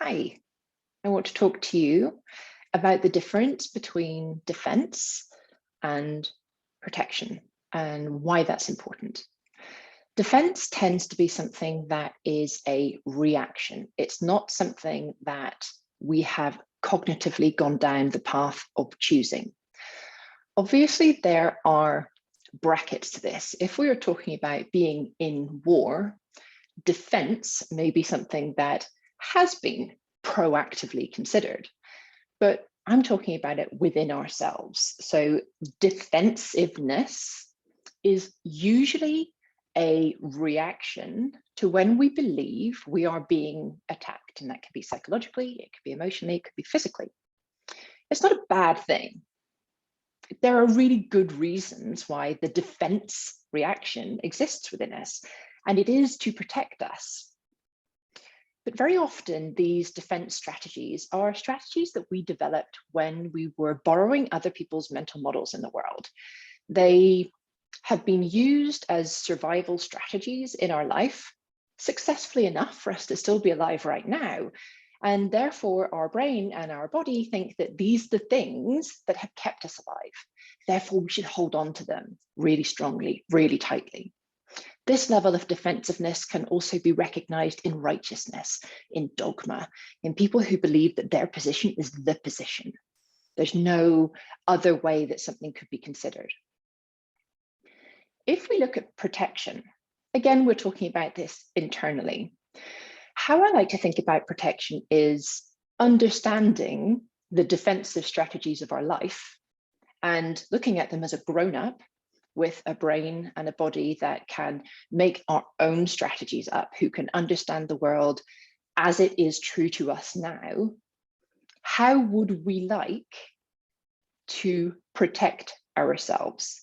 Hi, I want to talk to you about the difference between defense and protection and why that's important. Defense tends to be something that is a reaction. It's not something that we have cognitively gone down the path of choosing. Obviously, there are brackets to this. If we are talking about being in war, defense may be something that has been proactively considered, but I'm talking about it within ourselves. So defensiveness is usually a reaction to when we believe we are being attacked, and that could be psychologically, it could be emotionally, it could be physically. It's not a bad thing. There are really good reasons why the defense reaction exists within us, and it is to protect us. But very often these defense strategies are strategies that we developed when we were borrowing other people's mental models in the world. They have been used as survival strategies in our life, successfully enough for us to still be alive right now. And therefore our brain and our body think that these are the things that have kept us alive. Therefore we should hold on to them really strongly, really tightly. This level of defensiveness can also be recognized in righteousness, in dogma, in people who believe that their position is the position. There's no other way that something could be considered. If we look at protection, again, we're talking about this internally. How I like to think about protection is understanding the defensive strategies of our life and looking at them as a grown-up with a brain and a body that can make our own strategies up, who can understand the world as it is true to us now. How would we like to protect ourselves?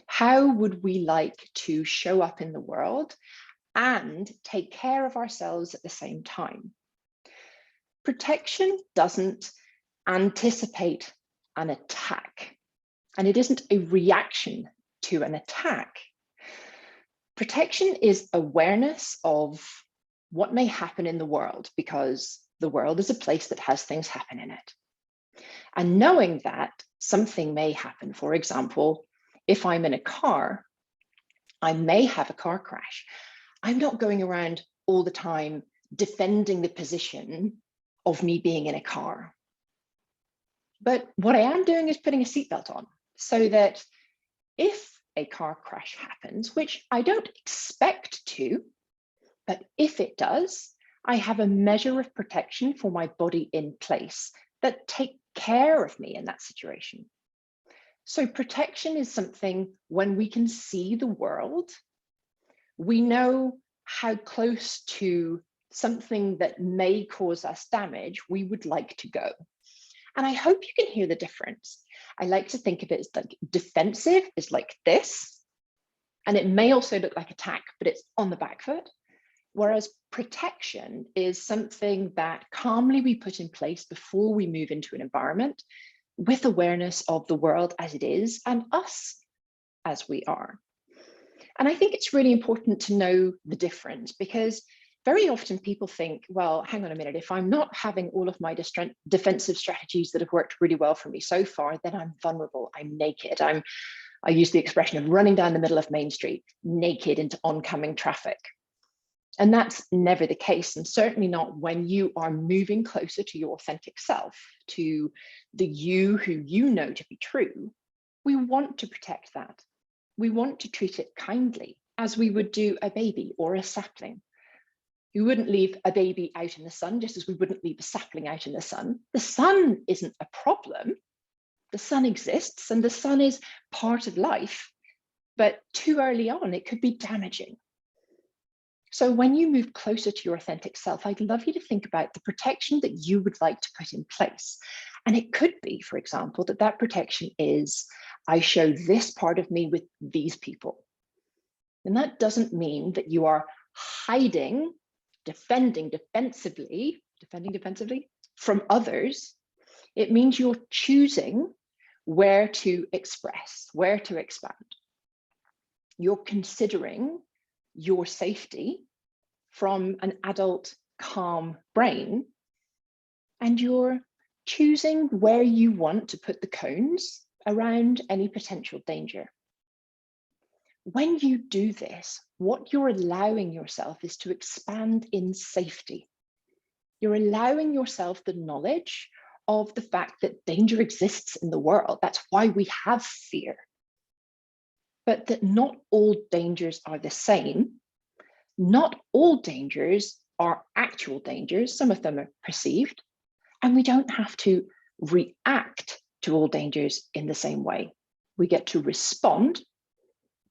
How would we like to show up in the world and take care of ourselves at the same time? Protection doesn't anticipate an attack, and it isn't a reaction to an attack. Protection is awareness of what may happen in the world, because the world is a place that has things happen in it. And knowing that something may happen, for example, if I'm in a car, I may have a car crash. I'm not going around all the time defending the position of me being in a car. But what I am doing is putting a seatbelt on so that if a car crash happens, which I don't expect to, but if it does, I have a measure of protection for my body in place that take care of me in that situation. So protection is something when we can see the world, we know how close to something that may cause us damage we would like to go. And I hope you can hear the difference. I like to think of it as like defensive is like this, and it may also look like attack, but it's on the back foot. Whereas protection is something that calmly we put in place before we move into an environment with awareness of the world as it is and us as we are. And I think it's really important to know the difference, because very often people think, well, hang on a minute, if I'm not having all of my defensive strategies that have worked really well for me so far, then I'm vulnerable, I'm naked. I use the expression of running down the middle of Main Street, naked into oncoming traffic. And that's never the case, and certainly not when you are moving closer to your authentic self, to the you who you know to be true. We want to protect that. We want to treat it kindly, as we would do a baby or a sapling. We wouldn't leave a baby out in the sun, just as we wouldn't leave a sapling out in the sun. The sun isn't a problem. The sun exists and the sun is part of life, but too early on, it could be damaging. So when you move closer to your authentic self, I'd love you to think about the protection that you would like to put in place. And it could be, for example, that protection is, I show this part of me with these people. And that doesn't mean that you are hiding, defending defensively from others. It means you're choosing where to express, where to expand. You're considering your safety from an adult, calm brain and you're choosing where you want to put the cones around any potential danger. When you do this, what you're allowing yourself is to expand in safety. You're allowing yourself the knowledge of the fact that danger exists in the world. That's why we have fear. But that not all dangers are the same. Not all dangers are actual dangers. Some of them are perceived. And we don't have to react to all dangers in the same way. We get to respond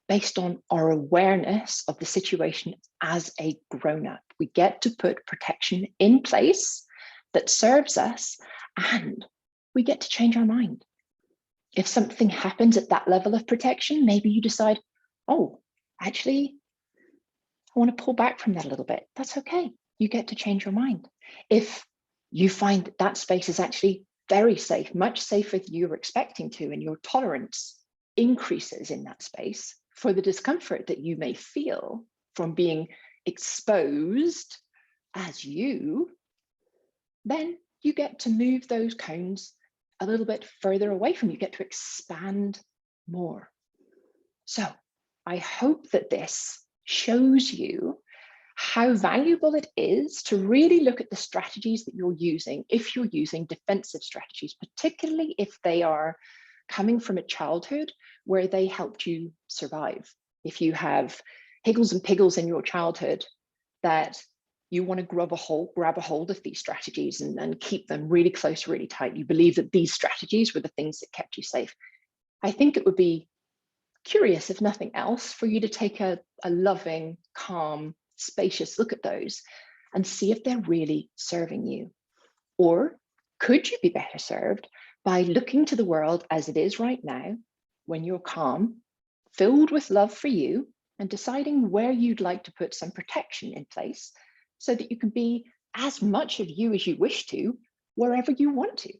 based on our awareness of the situation as a grown-up. We get to put protection in place that serves us, and we get to change our mind. If something happens at that level of protection, maybe you decide, oh, actually, I want to pull back from that a little bit. That's okay. You get to change your mind. If you find that that space is actually very safe, much safer than you were expecting to, and your tolerance increases in that space for the discomfort that you may feel from being exposed as you, then you get to move those cones a little bit further away from you, get to expand more. So I hope that this shows you how valuable it is to really look at the strategies that you're using if you're using defensive strategies, particularly if they are coming from a childhood where they helped you survive. If you have higgles and piggles in your childhood that you want to grab a hold of these strategies and keep them really close, really tight, you believe that these strategies were the things that kept you safe, I think it would be curious, if nothing else, for you to take a loving, calm, spacious look at those and see if they're really serving you. Or could you be better served by looking to the world as it is right now, when you're calm, filled with love for you, and deciding where you'd like to put some protection in place so that you can be as much of you as you wish to, wherever you want to.